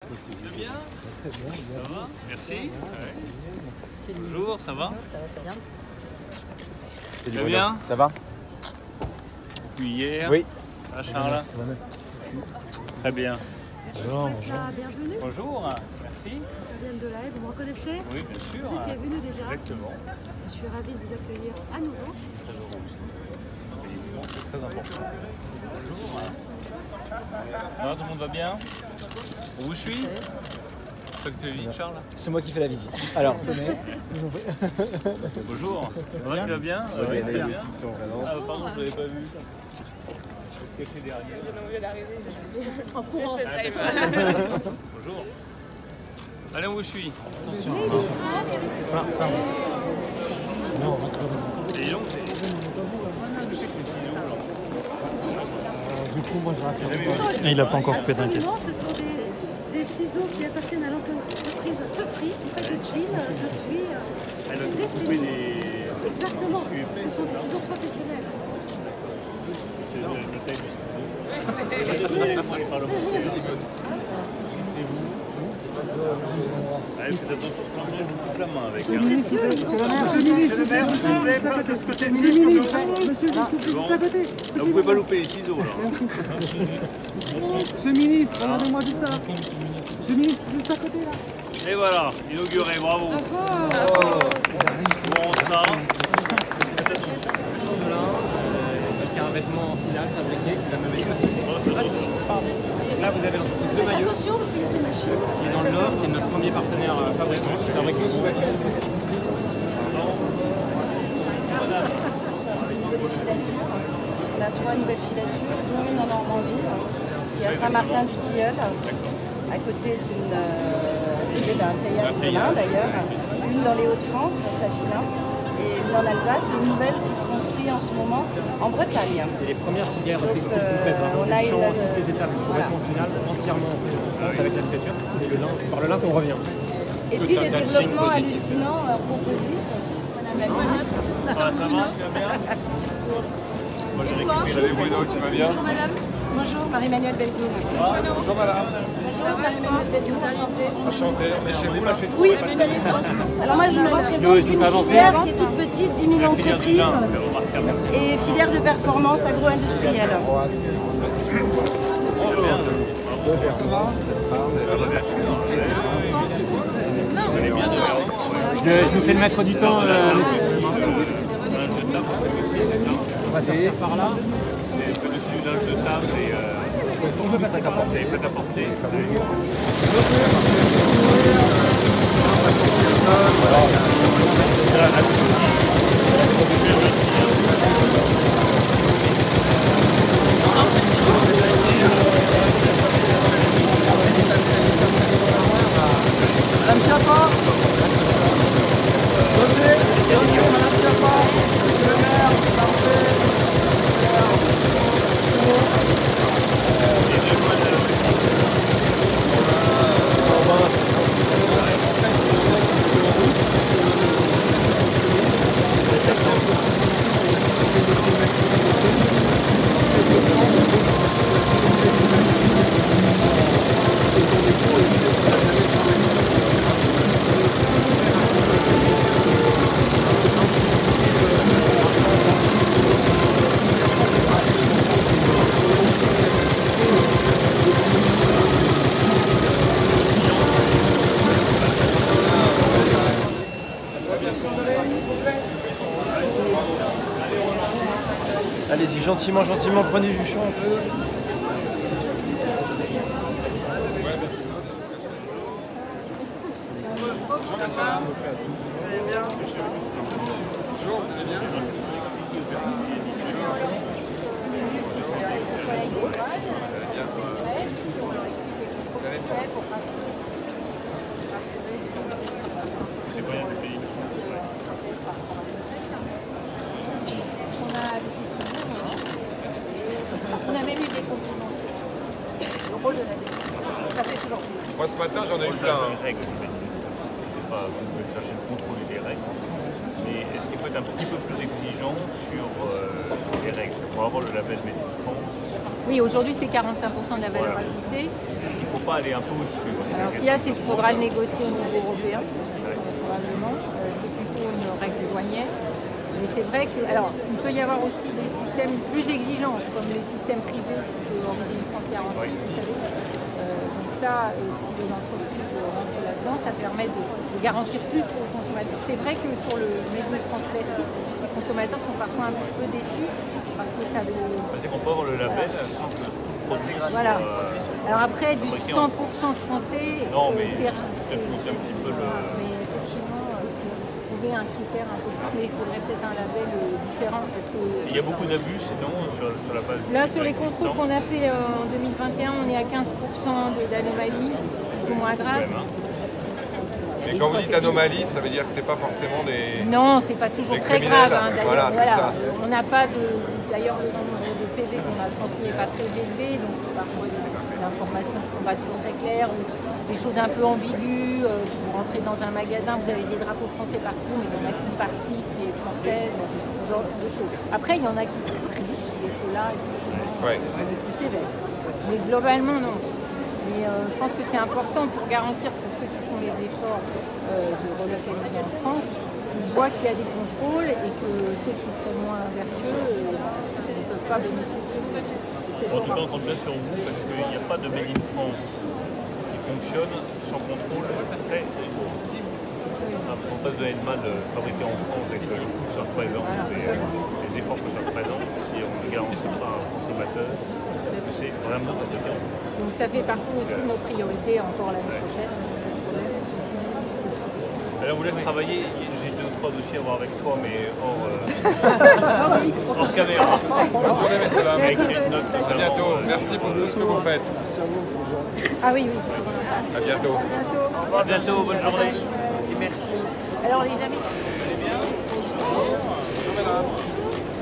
C'est bien? Très bien. Ça va? Merci. Ouais. Bonjour, ça va? Ça va très bien. Tu vas bien? Ça va? Depuis hier? Oui. Ah, Charles? Très bien. Bonjour. Bienvenue. Bonjour, merci. Fabienne Delahaye, vous me reconnaissez? Oui, bien sûr. Vous étiez venu déjà. Exactement. Je suis ravie de vous accueillir à nouveau. Très heureux aussi. C'est très important. Bonjour. Non, tout le monde va bien? Où je suis? C'est toi qui fais la visite, Charles? C'est moi qui fais la visite. Alors, tenez. Bonjour. Ça va, tu vas bien? Oui, très bien. vraiment. Ah, pardon, je ne l'avais pas vu. Je suis caché derrière. En courant. Bonjour. Allez, où je suis? Non, C'est long, c'est... Qu'est-ce que c'est que ces ciseaux, là? du coup, moi, je reste. Il n'a pas encore coupé, t'inquiète. Ce sont des ciseaux qui appartiennent à l'entreprise Teufry, qui fait des jeans depuis des décennies. Exactement. Ce sont des ciseaux professionnels. C'est le taille du ciseau. Moi, les parlementaires. C'est vous. Allez, faites attention, je coupe la main avec. Ils sont précieux, ils sont Monsieur le maire, s'il vous plaît, parce que c'est le ministre. Là, vous pouvez pas louper les ciseaux, là. Monsieur le ministre, regardez-moi juste là. Monsieur le ministre, juste à côté là. Et voilà, inauguré, bravo. Bon, ça. Jusqu'à un vêtement final fabriqué qui va me mettre aussi. Là, vous avez l'entreprise de maillot Attention parce qu'il y a des machines. qui est dans le Nord, qui est notre premier partenaire fabricant, qui fabrique nos sous-vêtements. On a 3 nouvelles filatures, dont une en Normandie, qui est à Saint-Martin-du-Tilleul, à côté d'un théâtre de l'Ain d'ailleurs, une dans les Hauts-de-France, à Safilin, et une en Alsace, et une nouvelle qui se construit en ce moment en Bretagne. C'est les premières filières textiles complètes, on a du champ à une- toutes les étapes jusqu'au vêtement final, entièrement en France avec la filature. C'est le lin, par le lin qu'on revient. Et puis des développements hallucinants composites. Madame la ministre. Ça va, tu vas bien? Moi, j'ai récupéré Bruno, tu vas bien? Bonjour, Marie-Emmanuelle Belzoul. Bonjour, madame. Bonjour, Marie-Emmanuelle Belzoul, enchantée. Enchanté. Mais chez vous, là, chez Oui, alors moi je représente une filière qui est toute petite, 10 000 entreprises et filière de performance agro-industrielle. Je nous fais le maître du temps. On va sortir par là. C'est au-dessus du linge de table et on peut pas t'apporter. Madame Chiappa. Madame Chiappa. Monsieur le maire, Allez-y, gentiment, prenez du champ un peu. C'est quoi, il y a des pays? On a même eu des compliments. Moi ce matin j'en ai eu plein. Les règles, c'est pas, vous pouvez chercher de contrôler les règles, mais est-ce qu'il faut être un petit peu plus exigeant sur les règles? Pour avoir le label Made in France, Oui, aujourd'hui c'est 45% de la valeur ajoutée. Est-ce qu'il ne faut pas aller un peu au-dessus? Alors ce qu'il y a, c'est qu'il faudra le négocier au niveau européen, probablement. C'est plutôt une règle douanière. Mais c'est vrai que, alors, il peut y avoir aussi des systèmes plus exigeants, comme les systèmes privés de origine sans garantie, vous savez. Donc ça, si les entreprises rentrent là-dedans, ça permet de garantir plus pour le consommateur. C'est vrai que sur le Made in France classique, les consommateurs sont parfois un petit peu déçus parce que ça veut... C'est qu'on peut avoir le label sans que tout produit soit... Voilà. Alors après, du 100% français, non, mais c'est monter un petit peu le... Mais effectivement, trouver un critère un peu plus, mais il faudrait peut-être un label différent. Parce que il y a beaucoup d'abus, sinon, sur la base... Là, sur les contrôles qu'on a fait en 2021, on est à 15% d'anomalies, qui sont moins graves. Mais quand vous dites anomalie, ça veut dire que c'est pas forcément des... Non, c'est pas toujours très grave. Hein, voilà, c'est ça. On n'a pas de... D'ailleurs, le nombre de PV qu'on a transmis n'est pas très élevé, donc c'est parfois des informations qui ne sont pas toujours très claires, ou des choses un peu ambiguës. Vous rentrez dans un magasin, vous avez des drapeaux français partout, mais il n'y en a qu'une partie qui est française, ce genre de choses. Après, il y en a qui trichent, et ceux-là, effectivement, plus sévères. Mais globalement, non. Mais je pense que c'est important pour garantir pour ceux qui font les efforts de relocaliser en France, qu'ils voient qu'il y a des contrôles et que ceux qui seraient moins vertueux ne peuvent pas bénéficier de ces En tout cas, on compte bien sur vous parce qu'il n'y a pas de Made in France qui fonctionne sans contrôle très rigoureux. On ne peut pas se donner de mal de fabriquer en France avec le coût que ça représente et les efforts que ça représente si on ne garantit pas un consommateur que c'est vraiment fabriqué en France. Donc ça fait partie aussi de nos priorités encore l'année prochaine. Alors, on vous laisse travailler. J'ai 2 ou 3 dossiers à voir avec toi, mais hors caméra. Bonne journée, messieurs, dames. À bientôt. Merci pour tout ce que vous faites. Ah oui, oui. À bientôt. À bientôt, bonne journée. Et merci. Alors les amis. Bonjour, madame.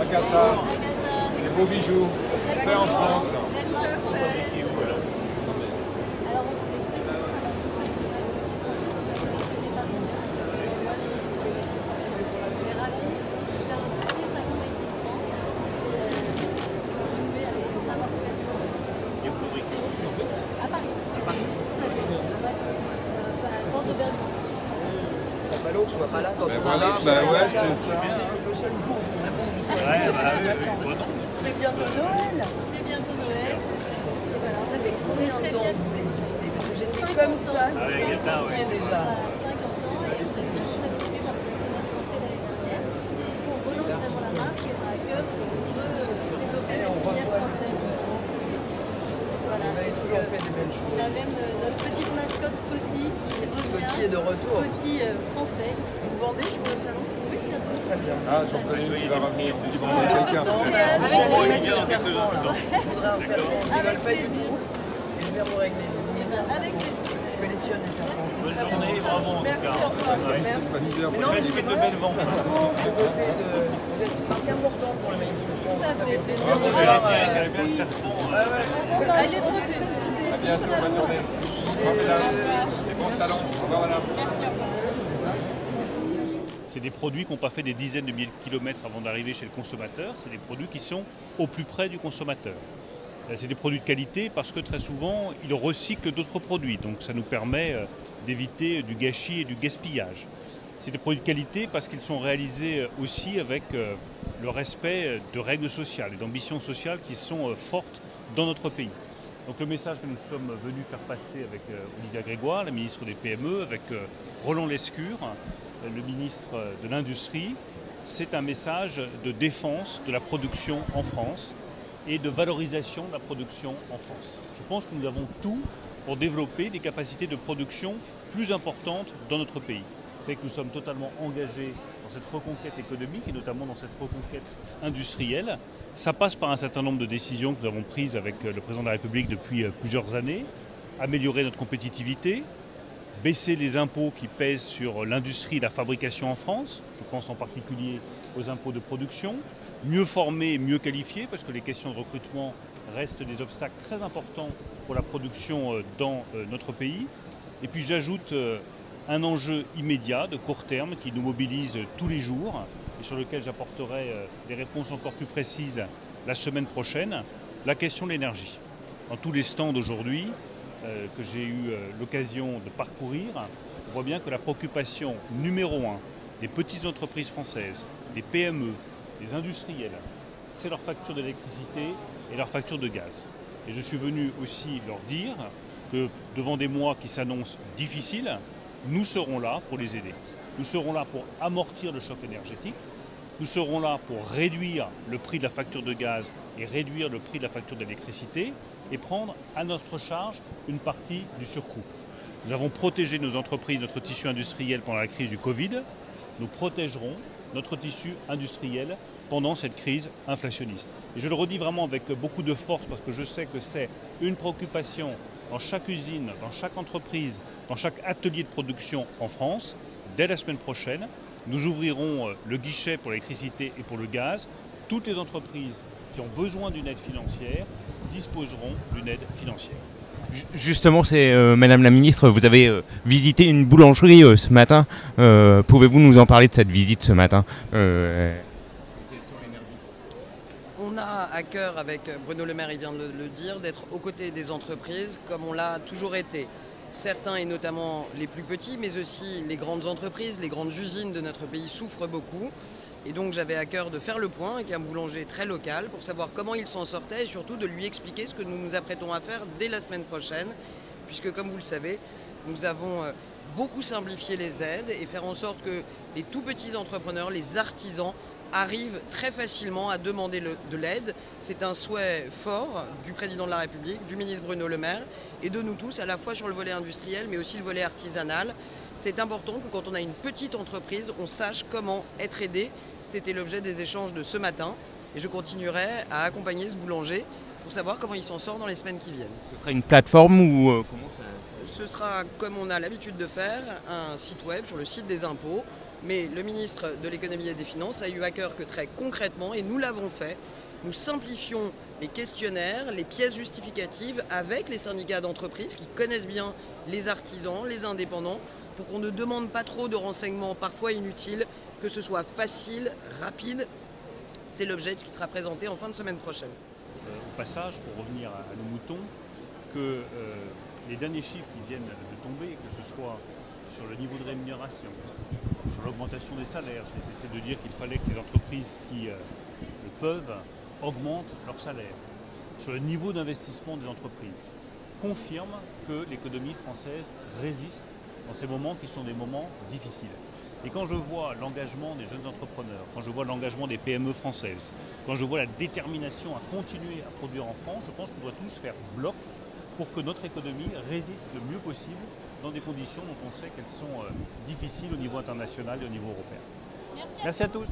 Agatha. Les beaux bijoux. Faits en France. Ballot, je vois pas là. Ben voilà, ben ouais, c'est ça. Le seul mot C'est bientôt Noël. C'est bientôt Noël. Et voilà. Ça fait combien de temps que vous existez? Parce que j'étais comme ça, vous existiez déjà. 50 ans, et vous avez bien sûr été par le national français l'année dernière. On relance vraiment la marque à cœur parce qu'on veut développer la filière française. Voilà. Vous avez toujours fait des belles choses. On a même notre petite mascotte Scotty qui revient. Scotty est de retour. Scotty français. Vous vendez sur le salon? Oui, bien sûr. Très bien. Ah, j'en connais une qui va revenir. Qui va revenir quelqu'un. Non, mais Avec vous allez plaisir. mettre le serpent là. Il faudrait un serpent. Je rigole pas du tout. Et je vais vous régler. Avec plaisir. Je collectionne les serpents. Bonne journée, bravo en tout Merci cas. encore. Merci. Non, mais Faites c'est de belles ventes. vous êtes une marque importante pour le Made in France. Tout à Ça fait. fait plaisir On de va voir. vérifier qu'il y avait bien le serpent. Elle est trop À bientôt, bonne journée. Au revoir, mesdames. Et bon salon. Au revoir, madame. C'est des produits qui n'ont pas fait des dizaines de milliers de kilomètres avant d'arriver chez le consommateur. C'est des produits qui sont au plus près du consommateur. C'est des produits de qualité parce que très souvent, ils recyclent d'autres produits. Donc ça nous permet d'éviter du gâchis et du gaspillage. C'est des produits de qualité parce qu'ils sont réalisés aussi avec le respect de règles sociales et d'ambitions sociales qui sont fortes dans notre pays. Donc le message que nous sommes venus faire passer avec Olivia Grégoire, la ministre des PME, avec Roland Lescure, le ministre de l'Industrie, c'est un message de défense de la production en France et de valorisation de la production en France. Je pense que nous avons tout pour développer des capacités de production plus importantes dans notre pays. C'est que nous sommes totalement engagés dans cette reconquête économique et notamment dans cette reconquête industrielle. Ça passe par un certain nombre de décisions que nous avons prises avec le président de la République depuis plusieurs années. Améliorer notre compétitivité, baisser les impôts qui pèsent sur l'industrie et la fabrication en France. Je pense en particulier aux impôts de production. Mieux former, mieux qualifier, parce que les questions de recrutement restent des obstacles très importants pour la production dans notre pays. Et puis j'ajoute un enjeu immédiat, de court terme, qui nous mobilise tous les jours et sur lequel j'apporterai des réponses encore plus précises la semaine prochaine. la question de l'énergie. Dans tous les stands aujourd'hui que j'ai eu l'occasion de parcourir, on voit bien que la préoccupation numéro 1 des petites entreprises françaises, des PME, des industriels, c'est leur facture d'électricité et leur facture de gaz. Et je suis venu aussi leur dire que devant des mois qui s'annoncent difficiles, nous serons là pour les aider. Nous serons là pour amortir le choc énergétique. Nous serons là pour réduire le prix de la facture de gaz et réduire le prix de la facture d'électricité et prendre à notre charge une partie du surcoût. Nous avons protégé nos entreprises, notre tissu industriel pendant la crise du Covid. Nous protégerons notre tissu industriel pendant cette crise inflationniste. Et je le redis vraiment avec beaucoup de force parce que je sais que c'est une préoccupation dans chaque usine, dans chaque entreprise, dans chaque atelier de production en France. Dès la semaine prochaine, nous ouvrirons le guichet pour l'électricité et pour le gaz. Toutes les entreprises qui ont besoin d'une aide financière disposeront d'une aide financière. Justement, c'est Madame la Ministre, vous avez visité une boulangerie ce matin. Pouvez-vous nous en parler de cette visite ce matin On a à cœur, avec Bruno Le Maire, il vient de le dire, d'être aux côtés des entreprises comme on l'a toujours été. Certains, et notamment les plus petits, mais aussi les grandes entreprises, les grandes usines de notre pays souffrent beaucoup. Et donc j'avais à cœur de faire le point avec un boulanger très local pour savoir comment il s'en sortait et surtout de lui expliquer ce que nous nous apprêtons à faire dès la semaine prochaine. Puisque comme vous le savez, nous avons beaucoup simplifié les aides et faire en sorte que les tout petits entrepreneurs, les artisans, arrivent très facilement à demander de l'aide. C'est un souhait fort du président de la République, du ministre Bruno Le Maire et de nous tous, à la fois sur le volet industriel mais aussi le volet artisanal. C'est important que quand on a une petite entreprise, on sache comment être aidé. C'était l'objet des échanges de ce matin et je continuerai à accompagner ce boulanger pour savoir comment il s'en sort dans les semaines qui viennent. Ce sera une plateforme ou comment ça... Ce sera, comme on a l'habitude de faire, un site web sur le site des impôts. Mais le ministre de l'économie et des finances a eu à cœur que très concrètement, et nous l'avons fait, nous simplifions les questionnaires, les pièces justificatives avec les syndicats d'entreprises qui connaissent bien les artisans, les indépendants, pour qu'on ne demande pas trop de renseignements parfois inutiles, que ce soit facile, rapide. C'est l'objet de ce qui sera présenté en fin de semaine prochaine. Au passage, pour revenir à nos moutons, que les derniers chiffres qui viennent de tomber, que ce soit sur le niveau de rémunération, sur l'augmentation des salaires, j'ai cessé de dire qu'il fallait que les entreprises qui le peuvent augmentent leurs salaires, sur le niveau d'investissement des entreprises, confirment que l'économie française résiste dans ces moments qui sont des moments difficiles. Et quand je vois l'engagement des jeunes entrepreneurs, quand je vois l'engagement des PME françaises, quand je vois la détermination à continuer à produire en France, je pense qu'on doit tous faire bloc pour que notre économie résiste le mieux possible dans des conditions dont on sait qu'elles sont difficiles au niveau international et au niveau européen. Merci à tous.